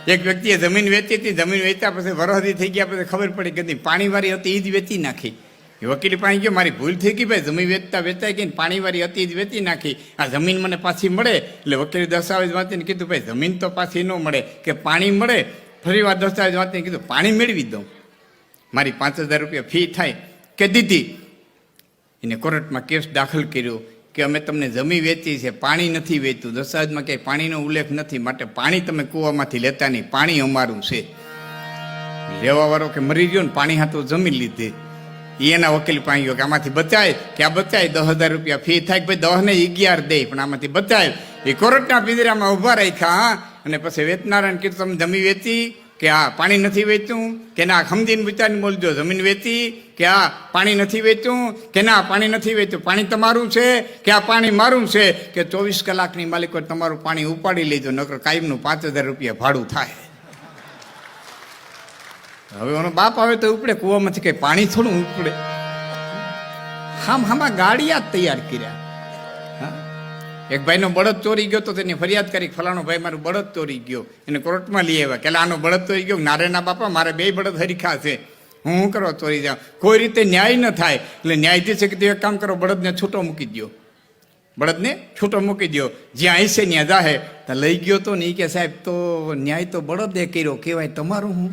એક વ્યક્તિએ જમીન વેચી હતી, જમીન વેચ્યા પછી વરહદી થઈ ગયા પછી ખબર પડી કે પાણીવાળી હતી એ જ વેચી નાખી. એ વકીલ પાસે ગયો, મારી ભૂલ થઈ ગઈ ભાઈ, જમીન વેચતા વેચાઈ ગઈ, પાણીવાળી હતી જ વેચી નાખી, આ જમીન મને પાછી મળે. એટલે વકીલે દસ્તાવેજ વાંચીને કીધું ભાઈ જમીન તો પાછી ન મળે, કે પાણી મળે. ફરી વાર દસ્તાવેજ વાંચીને કીધું પાણી મેળવી દઉં, મારી 5,000 રૂપિયા ફી થાય કે દીધી. એને કોર્ટમાં કેસ દાખલ કર્યો કે અમે તમને જમીન વેચી છે, પાણી નથી વેચ્યું, દસ્તાવેજમાં ક્યાંય પાણીનો ઉલ્લેખ નથી, માટે પાણી તમે કૂવામાંથી લેતા નહીં, પાણી અમારું છે. લેવાવાળો કે મરી ગયો ને પાણી હાથું જમીન લીધી. એના વકીલ પાસે ગયો કે આમાંથી બચાય, કે આ બચાય 10,000 રૂપિયા ફી થાય, ભાઈ 10 ને 11 દે, પણ આમાંથી બચાય. એ કોર્ટના પિંજરામાં ઉભા રાખ્યા. અને પછી વેચનારાને કીધું તમે જમીન વેચી કે આ પાણી નથી વેચ્યું, કે ના સમજીને વિચારીને બોલજો, જમીન વેચી કે આ પાણી નથી વેચ્યું, કે ના પાણી નથી વેચ્યું, પાણી તમારું છે કે આ પાણી મારું છે, કે 24 કલાકની માલિકો તમારું પાણી ઉપાડી લેજો, નકર કાયમનું 5,000 રૂપિયા ભાડું થાય. હવે એનો બાપ આવે તો ઉપડે, કૂવામાંથી કઈ પાણી થોડું ઉપડે. હામાં ગાડિયા જ તૈયાર કર્યા. એક ભાઈનો બળદ ચોરી ગયો તો તેની ફરિયાદ કરી, ફલાણો ભાઈ મારું બળદ ચોરી ગયો. એને કોર્ટમાં લઈ આવ્યા કે આનો બળદ ચોરી ગયો. નારેના બાપા મારે 2 બળદ હરીખા છે, હું કરવા ચોરી જાઉં? કોઈ રીતે ન્યાય ન થાય. એટલે ન્યાયાધીશે કીધું એક કામ કરો, બળદને છૂટો મૂકી દો, બળદને છૂટો મૂકી દો, જ્યાં હશે ત્યાં જાહે. તો લઈ ગયો તો નહીં કે સાહેબ તો ન્યાય તો બળદે કર્યો, કહેવાય તમારું હું.